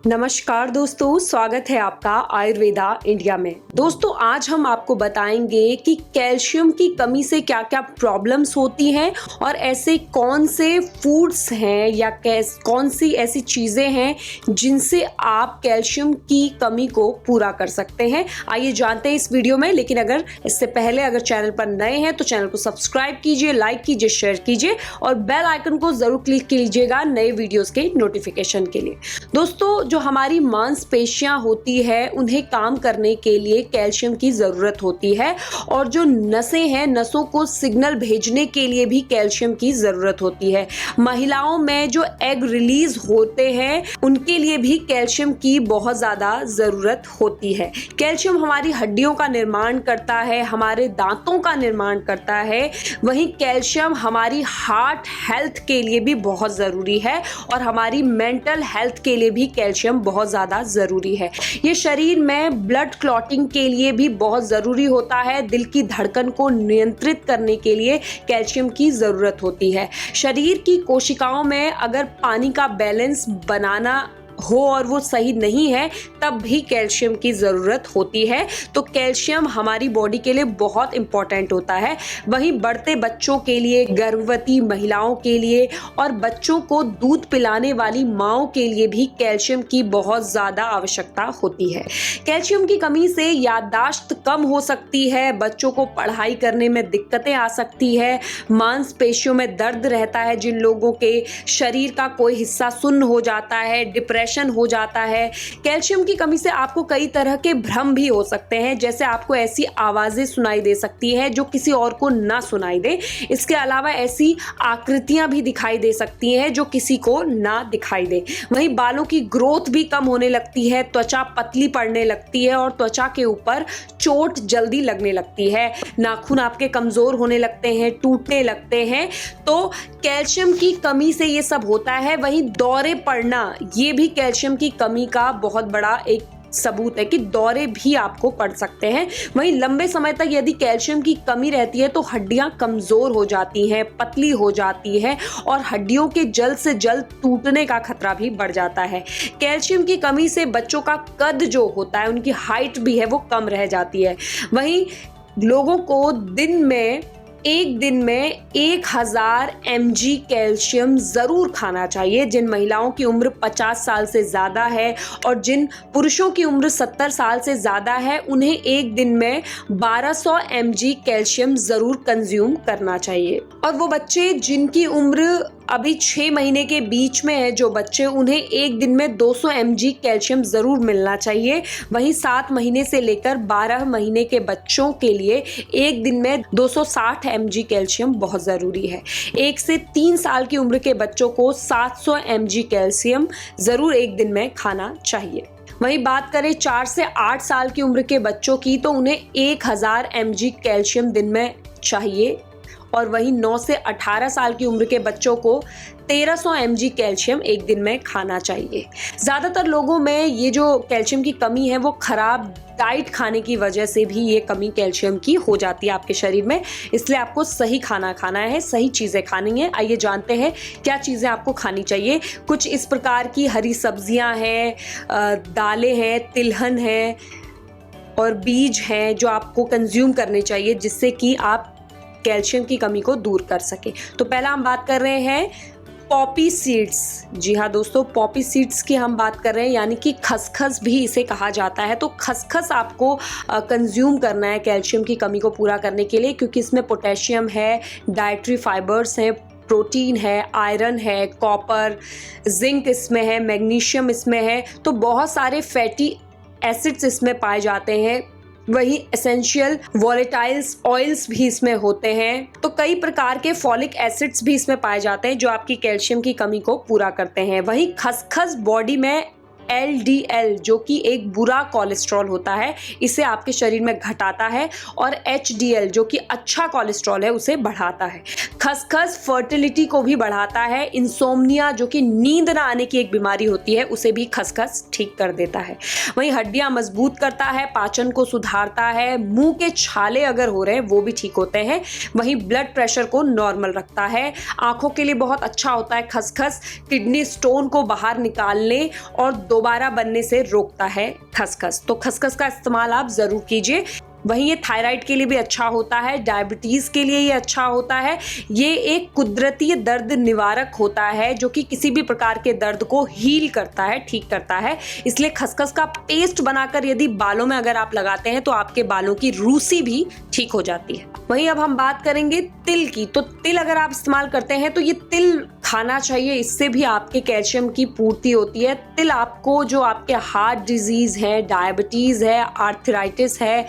नमस्कार दोस्तों, स्वागत है आपका आयुर्वेदा इंडिया में। दोस्तों आज हम आपको बताएंगे कि कैल्शियम की कमी से क्या क्या प्रॉब्लम्स होती हैं और ऐसे कौन से फूड्स हैं या कौन सी ऐसी चीज़ें हैं जिनसे आप कैल्शियम की कमी को पूरा कर सकते हैं। आइए जानते हैं इस वीडियो में। लेकिन अगर इससे पहले अगर चैनल पर नए हैं तो चैनल को सब्सक्राइब कीजिए, लाइक कीजिए, शेयर कीजिए और बेल आइकन को ज़रूर क्लिक कीजिएगा नए वीडियोज़ के नोटिफिकेशन के लिए। दोस्तों जो हमारी मांसपेशियां होती है उन्हें काम करने के लिए कैल्शियम की ज़रूरत होती है और जो नसें हैं, नसों को सिग्नल भेजने के लिए भी कैल्शियम की ज़रूरत होती है। महिलाओं में जो एग रिलीज होते हैं उनके लिए भी कैल्शियम की बहुत ज़्यादा ज़रूरत होती है। कैल्शियम हमारी हड्डियों का निर्माण करता है, हमारे दांतों का निर्माण करता है। वहीं कैल्शियम हमारी हार्ट हेल्थ के लिए भी बहुत ज़रूरी है और हमारी मेंटल हेल्थ के लिए भी कैल्शियम बहुत ज़्यादा ज़रूरी है। ये शरीर में ब्लड क्लॉटिंग के लिए भी बहुत ज़रूरी होता है। दिल की धड़कन को नियंत्रित करने के लिए कैल्शियम की ज़रूरत होती है। शरीर की कोशिकाओं में अगर पानी का बैलेंस बनाना हो और वो सही नहीं है तब भी कैल्शियम की ज़रूरत होती है। तो कैल्शियम हमारी बॉडी के लिए बहुत इंपॉर्टेंट होता है। वहीं बढ़ते बच्चों के लिए, गर्भवती महिलाओं के लिए और बच्चों को दूध पिलाने वाली माँओं के लिए भी कैल्शियम की बहुत ज़्यादा आवश्यकता होती है। कैल्शियम की कमी से याददाश्त कम हो सकती है, बच्चों को पढ़ाई करने में दिक्कतें आ सकती है, मांसपेशियों में दर्द रहता है, जिन लोगों के शरीर का कोई हिस्सा सुन्न हो जाता है, डिप्रेशन हो जाता है। कैल्शियम की कमी से आपको कई तरह के भ्रम भी हो सकते हैं, जैसे आपको ऐसी आवाजें सुनाई दे सकती है जो किसी और को ना सुनाई दे। इसके अलावा ऐसी आकृतियां भी दिखाई दे सकती हैं जो किसी को ना दिखाई दे। वहीं बालों की ग्रोथ भी कम होने लगती है, त्वचा पतली पड़ने लगती है और त्वचा के ऊपर चोट जल्दी लगने लगती है। नाखून आपके कमजोर होने लगते हैं, टूटने लगते हैं। तो कैल्शियम की कमी से ये सब होता है। वहीं दौरे पड़ना, ये भी कैल्शियम की कमी का बहुत बड़ा एक सबूत है कि दौरे भी आपको पड़ सकते हैं। वहीं लंबे समय तक यदि कैल्शियम की कमी रहती है तो हड्डियां कमजोर हो जाती हैं, पतली हो जाती हैं और हड्डियों के जल्द से जल्द टूटने का खतरा भी बढ़ जाता है। कैल्शियम की कमी से बच्चों का कद जो होता है, उनकी हाइट भी है वो कम रह जाती है। वहीं लोगों को एक दिन में 1000 mg कैल्शियम ज़रूर खाना चाहिए। जिन महिलाओं की उम्र 50 साल से ज़्यादा है और जिन पुरुषों की उम्र 70 साल से ज़्यादा है उन्हें एक दिन में 1200 mg कैल्शियम ज़रूर कंज्यूम करना चाहिए। और वो बच्चे जिनकी उम्र अभी 6 महीने के बीच में है, जो बच्चे, उन्हें एक दिन में 200 mg कैल्शियम ज़रूर मिलना चाहिए। वहीं 7 महीने से लेकर 12 महीने के बच्चों के लिए एक दिन में 260 mg कैल्शियम बहुत ज़रूरी है। 1 से 3 साल की उम्र के बच्चों को 700 mg कैल्शियम ज़रूर एक दिन में खाना चाहिए। वहीं बात करें 4 से 8 साल की उम्र के बच्चों की तो उन्हें 1000 mg कैल्शियम दिन में चाहिए और वहीं 9 से 18 साल की उम्र के बच्चों को 1300 mg कैल्शियम एक दिन में खाना चाहिए। ज़्यादातर लोगों में ये जो कैल्शियम की कमी है वो खराब डाइट खाने की वजह से भी ये कमी कैल्शियम की हो जाती है आपके शरीर में। इसलिए आपको सही खाना खाना है, सही चीज़ें खानी है। आइए जानते हैं क्या चीज़ें आपको खानी चाहिए। कुछ इस प्रकार की हरी सब्जियां हैं, दालें हैं, तिलहन है और बीज हैं जो आपको कंज्यूम करने चाहिए जिससे कि आप कैल्शियम की कमी को दूर कर सके। तो पहला हम बात कर रहे हैं पॉपी सीड्स। जी हाँ दोस्तों, पॉपी सीड्स की हम बात कर रहे हैं, यानी कि खसखस भी इसे कहा जाता है। तो खसखस आपको कंज्यूम करना है कैल्शियम की कमी को पूरा करने के लिए, क्योंकि इसमें पोटेशियम है, डाइटरी फाइबर्स हैं, प्रोटीन है, आयरन है, कॉपर, जिंक इसमें है, मैग्नीशियम इसमें है। तो बहुत सारे फैटी एसिड्स इसमें पाए जाते हैं। वही एसेंशियल वॉलेटाइल्स ऑयल्स भी इसमें होते हैं। तो कई प्रकार के फॉलिक एसिड्स भी इसमें पाए जाते हैं जो आपकी कैल्शियम की कमी को पूरा करते हैं। वहीं खसखस बॉडी में LDL जो कि एक बुरा कोलेस्ट्रॉल होता है, इसे आपके शरीर में घटाता है और HDL जो कि अच्छा कोलेस्ट्रॉल है उसे बढ़ाता है। खसखस फर्टिलिटी को भी बढ़ाता है। इंसोम्निया जो कि नींद ना आने की एक बीमारी होती है उसे भी खसखस ठीक कर देता है। वहीं हड्डियां मजबूत करता है, पाचन को सुधारता है, मुंह के छाले अगर हो रहे हैं वो भी ठीक होते हैं। वहीं ब्लड प्रेशर को नॉर्मल रखता है। आंखों के लिए बहुत अच्छा होता है खसखस, किडनी स्टोन को बाहर निकालने और दोबारा बनने से रोकता है खसखस। तो खसखस का इस्तेमाल आप जरूर कीजिए। वहीं ये थायराइड के लिए भी अच्छा होता है, डायबिटीज के लिए ये अच्छा होता है। ये एक कुदरती दर्द निवारक होता है जो कि किसी भी प्रकार के दर्द को हील करता है, ठीक करता है। इसलिए खसखस का पेस्ट बनाकर यदि बालों में अगर आप लगाते हैं तो आपके बालों की रूसी भी ठीक हो जाती है। वहीं अब हम बात करेंगे तिल की। तो तिल अगर आप इस्तेमाल करते हैं तो ये तिल खाना चाहिए, इससे भी आपके कैल्शियम की पूर्ति होती है। तिल आपको जो आपके हार्ट डिजीज है, डायबिटीज है, आर्थराइटिस है,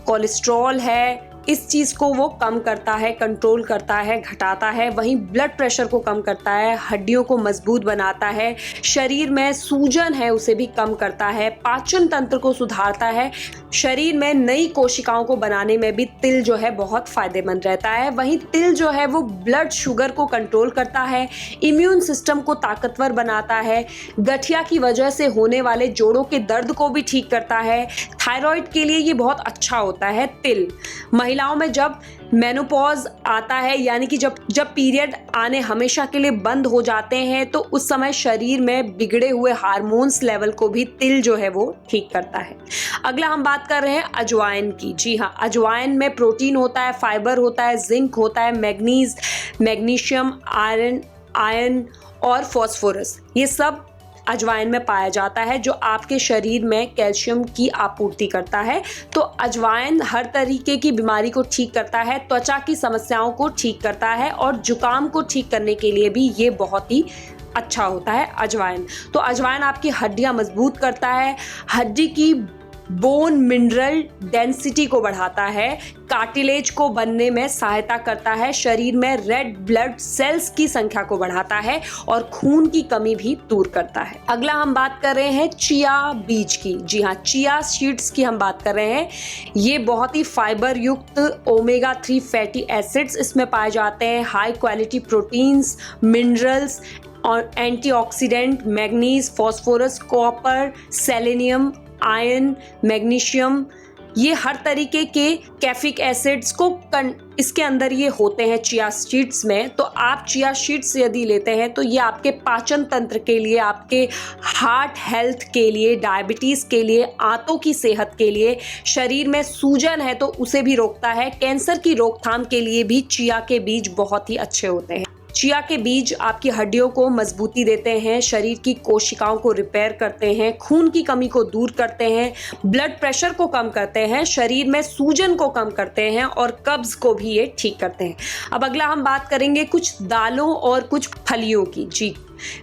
कोलेस्ट्रॉल है, इस चीज को वो कम करता है, कंट्रोल करता है, घटाता है। वहीं ब्लड प्रेशर को कम करता है, हड्डियों को मजबूत बनाता है, शरीर में सूजन है उसे भी कम करता है, पाचन तंत्र को सुधारता है, शरीर में नई कोशिकाओं को बनाने में भी तिल जो है बहुत फायदेमंद रहता है। वहीं तिल जो है वो ब्लड शुगर को कंट्रोल करता है, इम्यून सिस्टम को ताकतवर बनाता है, गठिया की वजह से होने वाले जोड़ों के दर्द को भी ठीक करता है। थायराइड के लिए ये बहुत अच्छा होता है तिल। महिलाओं में जब मेनोपॉज आता है, यानी कि जब पीरियड आने हमेशा के लिए बंद हो जाते हैं, तो उस समय शरीर में बिगड़े हुए हार्मोन्स लेवल को भी तिल जो है वो ठीक करता है। अगला हम बात कर रहे हैं अजवाइन की। जी हाँ, अजवाइन में प्रोटीन होता है, फाइबर होता है, जिंक होता है, मैग्नीज, मैग्नीशियम, आयरन और फास्फोरस, ये सब अजवाइन में पाया जाता है जो आपके शरीर में कैल्शियम की आपूर्ति करता है। तो अजवाइन हर तरीके की बीमारी को ठीक करता है, त्वचा की समस्याओं को ठीक करता है और जुकाम को ठीक करने के लिए भी ये बहुत ही अच्छा होता है अजवाइन। तो अजवाइन आपकी हड्डियां मजबूत करता है, हड्डी की बोन मिनरल डेंसिटी को बढ़ाता है, कार्टिलेज को बनने में सहायता करता है, शरीर में रेड ब्लड सेल्स की संख्या को बढ़ाता है और खून की कमी भी दूर करता है। अगला हम बात कर रहे हैं चिया बीज की। जी हाँ, चिया सीड्स की हम बात कर रहे हैं। ये बहुत ही फाइबर युक्त ओमेगा 3 फैटी एसिड्स इसमें पाए जाते हैं, हाई क्वालिटी प्रोटीन्स, मिनरल्स और antioxidant, manganese, phosphorus, copper, selenium, iron, magnesium, ये हर तरीके के कैफिक एसिड्स को इसके अंदर ये होते हैं चिया सीड्स में। तो आप चिया सीड्स यदि लेते हैं तो ये आपके पाचन तंत्र के लिए, आपके हार्ट हेल्थ के लिए, डायबिटीज के लिए, आंतों की सेहत के लिए, शरीर में सूजन है तो उसे भी रोकता है, कैंसर की रोकथाम के लिए भी चिया के बीज बहुत ही अच्छे होते हैं। चिया के बीज आपकी हड्डियों को मजबूती देते हैं, शरीर की कोशिकाओं को रिपेयर करते हैं, खून की कमी को दूर करते हैं, ब्लड प्रेशर को कम करते हैं, शरीर में सूजन को कम करते हैं और कब्ज को भी ये ठीक करते हैं। अब अगला हम बात करेंगे कुछ दालों और कुछ फलियों की। जी,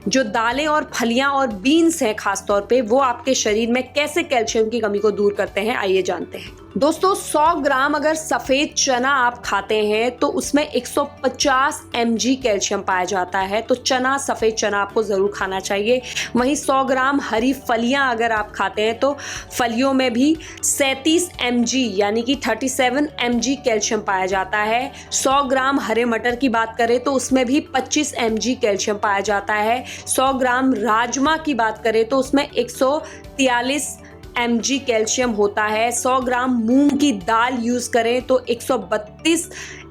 जो दालें और फलियां और बीन्स हैं खासतौर पे, वो आपके शरीर में कैसे कैल्शियम की कमी को दूर करते हैं, आइए जानते हैं। दोस्तों, 100 ग्राम अगर सफेद चना आप खाते हैं तो उसमें 150 mg कैल्शियम पाया जाता है। तो चना, सफेद चना आपको जरूर खाना चाहिए। वहीं 100 ग्राम हरी फलियां अगर आप खाते हैं तो फलियों में भी 37 mg यानी कि 37 mg कैल्शियम पाया जाता है। 100 ग्राम हरे मटर की बात करें तो उसमें भी 25 mg कैल्शियम पाया जाता है। 100 ग्राम राजमा की बात करें तो उसमें 143 mg कैल्शियम होता है। 100 ग्राम मूंग की दाल यूज करें तो 132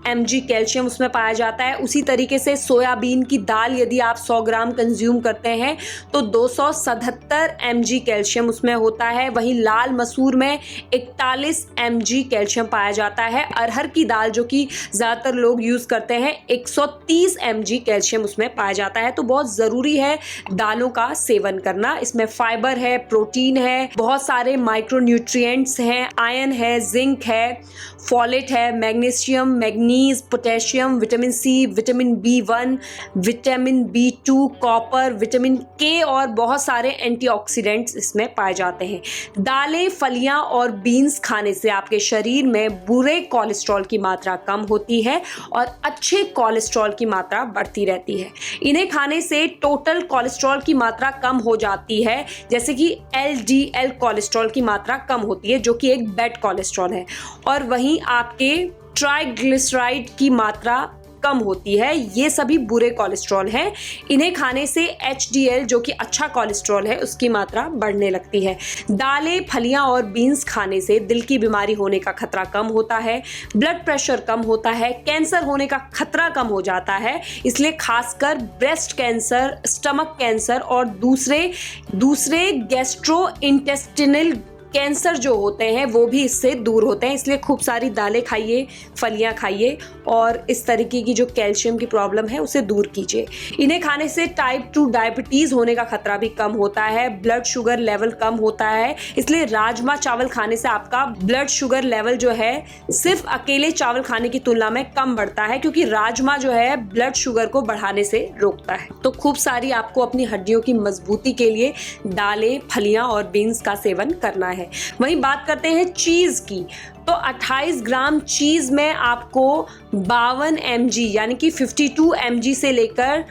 mg कैल्शियम उसमें पाया जाता है। उसी तरीके से सोयाबीन की दाल यदि आप 100 ग्राम कंज्यूम करते हैं तो 277 mg कैल्शियम उसमें होता है। वहीं लाल मसूर में 41 mg कैल्शियम पाया जाता है। अरहर की दाल जो कि ज़्यादातर लोग यूज़ करते हैं, 130 mg कैल्शियम उसमें पाया जाता है। तो बहुत ज़रूरी है दालों का सेवन करना। इसमें फाइबर है, प्रोटीन है, बहुत सारे माइक्रोन्यूट्रिएंट्स हैं, आयरन है, जिंक है, फॉलेट है, magnesium, manganese, potassium, vitamin C, vitamin B1, vitamin B2, copper, vitamin K और बहुत सारे एंटीऑक्सीडेंट्स इसमें पाए जाते हैं। दालें, फलियां और बीन्स खाने से आपके शरीर में बुरे कोलेस्ट्रॉल की मात्रा कम होती है और अच्छे कोलेस्ट्रॉल की मात्रा बढ़ती रहती है। इन्हें खाने से टोटल कोलेस्ट्रॉल की मात्रा कम हो जाती है, जैसे कि LDL कोलेस्ट्रॉल की मात्रा कम होती है जो कि एक बैड कोलेस्ट्रॉल है, और वहीं आपके ट्राइग्लिसराइड की मात्रा कम होती है। ये सभी बुरे कोलेस्ट्रॉल हैं। इन्हें खाने से HDL जो कि अच्छा कोलेस्ट्रॉल है उसकी मात्रा बढ़ने लगती है। दालें, फलियां और बीन्स खाने से दिल की बीमारी होने का खतरा कम होता है, ब्लड प्रेशर कम होता है, कैंसर होने का खतरा कम हो जाता है। इसलिए खासकर ब्रेस्ट कैंसर, स्टमक कैंसर और दूसरे गैस्ट्रोइंटेस्टिनल कैंसर जो होते हैं वो भी इससे दूर होते हैं। इसलिए खूब सारी दालें खाइए, फलियां खाइए और इस तरीके की जो कैल्शियम की प्रॉब्लम है उसे दूर कीजिए। इन्हें खाने से टाइप 2 डायबिटीज होने का खतरा भी कम होता है, ब्लड शुगर लेवल कम होता है। इसलिए राजमा चावल खाने से आपका ब्लड शुगर लेवल जो है सिर्फ अकेले चावल खाने की तुलना में कम बढ़ता है, क्योंकि राजमा जो है ब्लड शुगर को बढ़ाने से रोकता है। तो खूब सारी आपको अपनी हड्डियों की मजबूती के लिए दालें, फलियां और बीन्स का सेवन करना है। वहीं बात करते हैं चीज की, तो 28 ग्राम चीज में आपको 52 mg यानी कि 52 mg से लेकर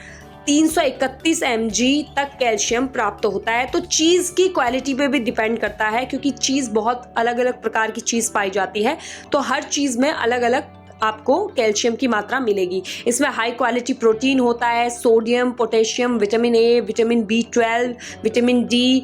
331 mg तक कैल्शियम प्राप्त होता है। तो चीज की क्वालिटी पे भी डिपेंड करता है, क्योंकि चीज बहुत अलग अलग प्रकार की चीज पाई जाती है, तो हर चीज में अलग अलग आपको कैल्शियम की मात्रा मिलेगी। इसमें हाई क्वालिटी प्रोटीन होता है, sodium, potassium, vitamin A, vitamin B12, vitamin D,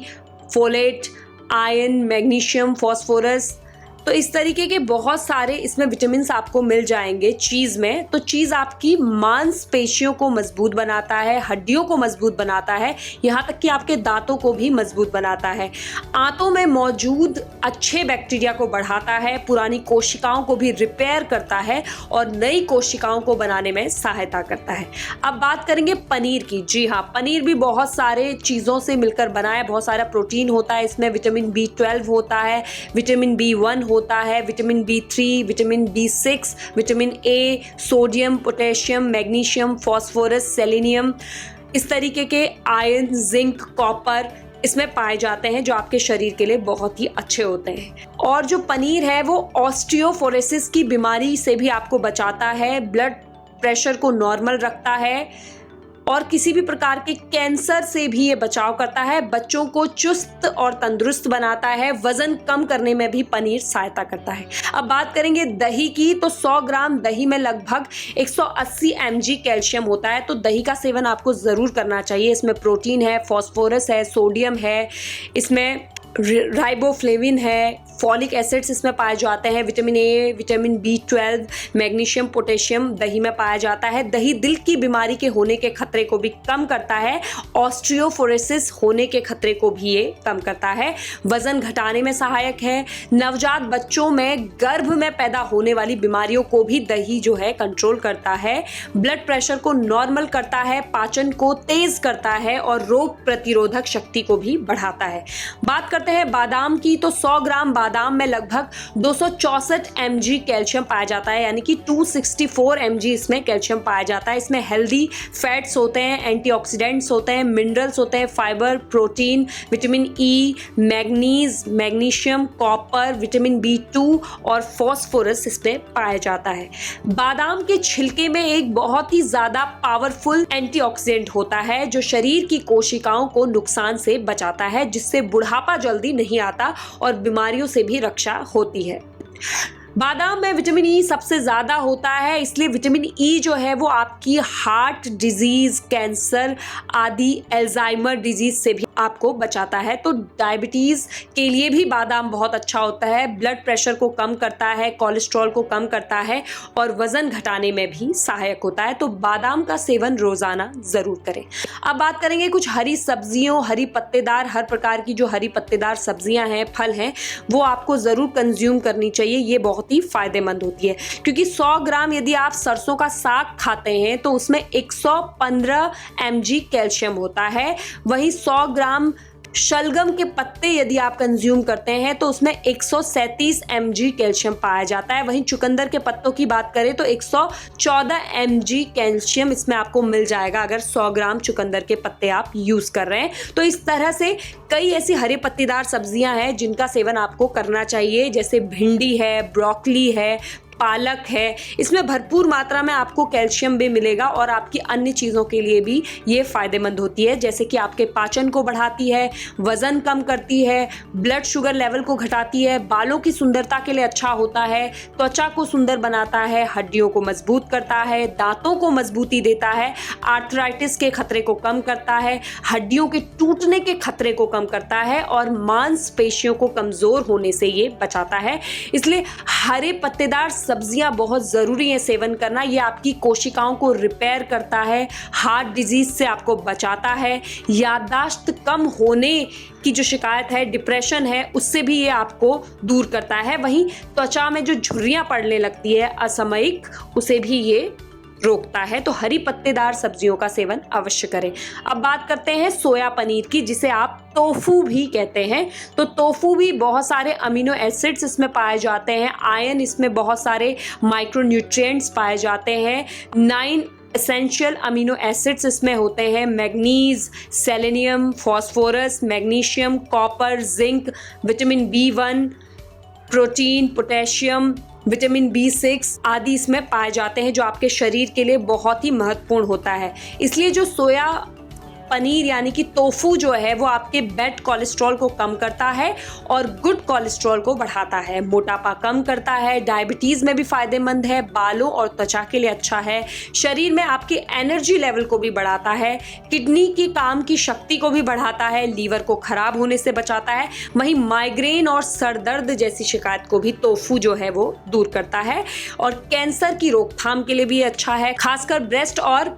folate, iron, magnesium, phosphorus, तो इस तरीके के बहुत सारे इसमें विटामिन आपको मिल जाएंगे चीज में। तो चीज आपकी मांसपेशियों को मजबूत बनाता है, हड्डियों को मजबूत बनाता है, यहाँ तक कि आपके दांतों को भी मजबूत बनाता है। आंतों में मौजूद अच्छे बैक्टीरिया को बढ़ाता है, पुरानी कोशिकाओं को भी रिपेयर करता है और नई कोशिकाओं को बनाने में सहायता करता है। अब बात करेंगे पनीर की। जी हाँ, पनीर भी बहुत सारे चीज़ों से मिलकर बना है, बहुत सारा प्रोटीन होता है इसमें, विटामिन B12 होता है, विटामिन B1 होता है, vitamin B3, vitamin B6, vitamin A, sodium, potassium, magnesium, phosphorus, selenium, इस तरीके के आयरन, जिंक, कॉपर इसमें पाए जाते हैं, जो आपके शरीर के लिए बहुत ही अच्छे होते हैं। और जो पनीर है वो ऑस्टियोपोरोसिस की बीमारी से भी आपको बचाता है, ब्लड प्रेशर को नॉर्मल रखता है और किसी भी प्रकार के कैंसर से भी ये बचाव करता है, बच्चों को चुस्त और तंदुरुस्त बनाता है, वजन कम करने में भी पनीर सहायता करता है। अब बात करेंगे दही की, तो 100 ग्राम दही में लगभग 180 mg कैल्शियम होता है, तो दही का सेवन आपको ज़रूर करना चाहिए। इसमें प्रोटीन है, फॉस्फोरस है, सोडियम है, इसमें राइबोफ्लेविन है, फॉलिक एसिड्स इसमें पाए जाते हैं, vitamin A, vitamin B12, magnesium, potassium दही में पाया जाता है। दही दिल की बीमारी के होने के खतरे को भी कम करता है, ऑस्टियोपोरोसिस होने के खतरे को भी ये कम करता है, वजन घटाने में सहायक है, नवजात बच्चों में गर्भ में पैदा होने वाली बीमारियों को भी दही जो है कंट्रोल करता है, ब्लड प्रेशर को नॉर्मल करता है, पाचन को तेज करता है और रोग प्रतिरोधक शक्ति को भी बढ़ाता है। बात करते हैं बादाम की, तो 100 ग्राम बादाम में लगभग 264 mg कैल्शियम पाया जाता है, यानी कि 264 mg इसमें कैल्शियम पाया जाता है। इसमें हेल्दी फैट्स होते हैं, एंटीऑक्सीडेंट्स होते हैं, मिनरल्स होते हैं, fibre, protein, vitamin E, manganese, magnesium, copper, vitamin B2 और फॉस्फोरस इसमें पाया जाता है। बादाम के छिलके में एक बहुत ही ज्यादा पावरफुल एंटीऑक्सीडेंट होता है, जो शरीर की कोशिकाओं को नुकसान से बचाता है, जिससे बुढ़ापा जल्दी नहीं आता और बीमारियों से भी रक्षा होती है। बादाम में विटामिन E सबसे ज़्यादा होता है, इसलिए विटामिन E जो है वो आपकी हार्ट डिजीज़, कैंसर आदि, अल्जाइमर डिजीज़ से भी आपको बचाता है। तो डायबिटीज़ के लिए भी बादाम बहुत अच्छा होता है, ब्लड प्रेशर को कम करता है, कोलेस्ट्रॉल को कम करता है और वज़न घटाने में भी सहायक होता है। तो बादाम का सेवन रोज़ाना ज़रूर करें। अब बात करेंगे कुछ हरी सब्जियों, हरी पत्तेदार, हर प्रकार की जो हरी पत्तेदार सब्जियां हैं, फल हैं, वो आपको ज़रूर कंज्यूम करनी चाहिए। ये बहुत ही फायदेमंद होती है, क्योंकि 100 ग्राम यदि आप सरसों का साग खाते हैं तो उसमें 115 mg कैल्शियम होता है। वहीं 100 ग्राम शलगम के पत्ते यदि आप कंज्यूम करते हैं तो उसमें 137 mg कैल्शियम पाया जाता है। वहीं चुकंदर के पत्तों की बात करें तो 114 mg कैल्शियम इसमें आपको मिल जाएगा, अगर 100 ग्राम चुकंदर के पत्ते आप यूज कर रहे हैं। तो इस तरह से कई ऐसी हरे पत्तेदार सब्जियां हैं जिनका सेवन आपको करना चाहिए, जैसे भिंडी है, ब्रोकली है, पालक है, इसमें भरपूर मात्रा में आपको कैल्शियम भी मिलेगा और आपकी अन्य चीज़ों के लिए भी ये फायदेमंद होती है, जैसे कि आपके पाचन को बढ़ाती है, वजन कम करती है, ब्लड शुगर लेवल को घटाती है, बालों की सुंदरता के लिए अच्छा होता है, त्वचा को सुंदर बनाता है, हड्डियों को मजबूत करता है, दांतों को मजबूती देता है, आर्थराइटिस के खतरे को कम करता है, हड्डियों के टूटने के खतरे को कम करता है और मांसपेशियों को कमजोर होने से ये बचाता है। इसलिए हरे पत्तेदार सब्जियां बहुत जरूरी है सेवन करना। ये आपकी कोशिकाओं को रिपेयर करता है, हार्ट डिजीज से आपको बचाता है, याददाश्त कम होने की जो शिकायत है, डिप्रेशन है, उससे भी ये आपको दूर करता है। वहीं त्वचा में जो झुर्रियां पड़ने लगती है असामयिक, उसे भी ये रोकता है। तो हरी पत्तेदार सब्जियों का सेवन अवश्य करें। अब बात करते हैं सोया पनीर की, जिसे आप टोफू भी कहते हैं। तो टोफू भी बहुत सारे अमीनो एसिड्स इसमें पाए जाते हैं, आयरन, इसमें बहुत सारे माइक्रोन्यूट्रिएंट्स पाए जाते हैं, 9 एसेंशियल अमीनो एसिड्स इसमें होते हैं, manganese, selenium, phosphorus, magnesium, copper, zinc, vitamin B1, protein, potassium, vitamin B6 आदि इसमें पाए जाते हैं, जो आपके शरीर के लिए बहुत ही महत्वपूर्ण होता है। इसलिए जो सोया पनीर यानी कि टोफू जो है वो आपके बैड कोलेस्ट्रॉल को कम करता है और गुड कोलेस्ट्रॉल को बढ़ाता है, मोटापा कम करता है, डायबिटीज में भी फायदेमंद है, बालों और त्वचा के लिए अच्छा है, शरीर में आपके एनर्जी लेवल को भी बढ़ाता है, किडनी की काम की शक्ति को भी बढ़ाता है, लीवर को खराब होने से बचाता है। वहीं माइग्रेन और सर दर्द जैसी शिकायत को भी टोफू जो है वो दूर करता है और कैंसर की रोकथाम के लिए भी अच्छा है, खासकर ब्रेस्ट और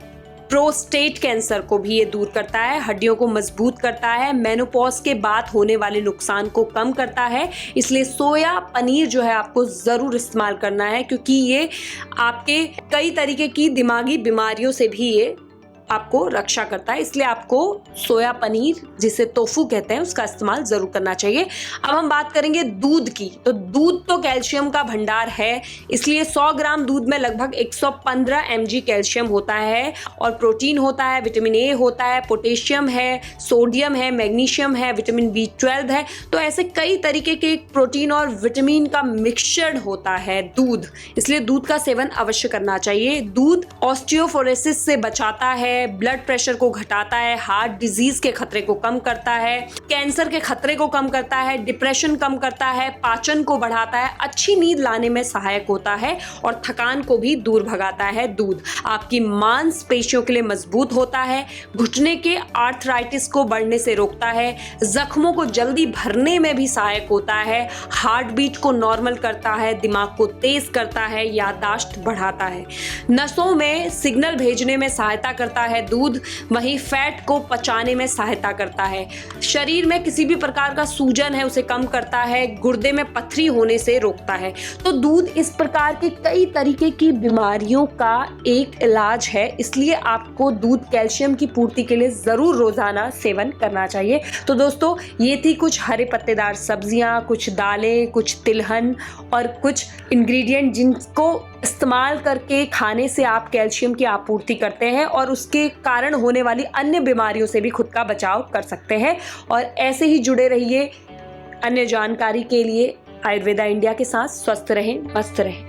प्रोस्टेट कैंसर को भी ये दूर करता है, हड्डियों को मजबूत करता है, मेनोपॉज के बाद होने वाले नुकसान को कम करता है। इसलिए सोया पनीर जो है आपको ज़रूर इस्तेमाल करना है, क्योंकि ये आपके कई तरीके की दिमागी बीमारियों से भी ये आपको रक्षा करता है। इसलिए आपको सोया पनीर, जिसे टोफू कहते हैं, उसका इस्तेमाल जरूर करना चाहिए। अब हम बात करेंगे दूध की। तो दूध तो कैल्शियम का भंडार है, इसलिए 100 ग्राम दूध में लगभग 115 mg कैल्शियम होता है और प्रोटीन होता है, विटामिन ए होता है, पोटेशियम है, सोडियम है, मैग्नीशियम है, विटामिन B12 है। तो ऐसे कई तरीके के प्रोटीन और विटामिन का मिक्सचर होता है दूध, इसलिए दूध का सेवन अवश्य करना चाहिए। दूध ऑस्टियोपोरोसिस से बचाता है, ब्लड प्रेशर को घटाता है, हार्ट डिजीज के खतरे को कम करता है, कैंसर के खतरे को कम करता है, डिप्रेशन कम करता है, पाचन को बढ़ाता है, अच्छी नींद लाने में सहायक होता है और थकान को भी दूर भगाता है। दूध आपकी मांसपेशियों के लिए मजबूत होता है, घुटने के आर्थराइटिस को बढ़ने से रोकता है, जख्मों को जल्दी भरने में भी सहायक होता है, हार्ट बीट को नॉर्मल करता है, दिमाग को तेज करता है, याददाश्त बढ़ाता है, नसों में सिग्नल भेजने में सहायता करता है दूध। वहीं फैट को पचाने में सहायता करता है, शरीर में किसी भी प्रकार का सूजन है उसे कम करता है, गुर्दे में पथरी होने से रोकता है। तो दूध इस प्रकार के कई तरीके की बीमारियों का एक इलाज है, इसलिए आपको दूध कैल्शियम की पूर्ति के लिए जरूर रोजाना सेवन करना चाहिए। तो दोस्तों, ये थी कुछ हरे पत्तेदार सब्जियां, कुछ दालें, कुछ तिलहन और कुछ इंग्रेडिएंट जिनको इस्तेमाल करके खाने से आप कैल्शियम की आपूर्ति करते हैं और उसके कारण होने वाली अन्य बीमारियों से भी खुद का बचाव कर सकते हैं। और ऐसे ही जुड़े रहिए अन्य जानकारी के लिए आयुर्वेदा इंडिया के साथ। स्वस्थ रहें, मस्त रहें।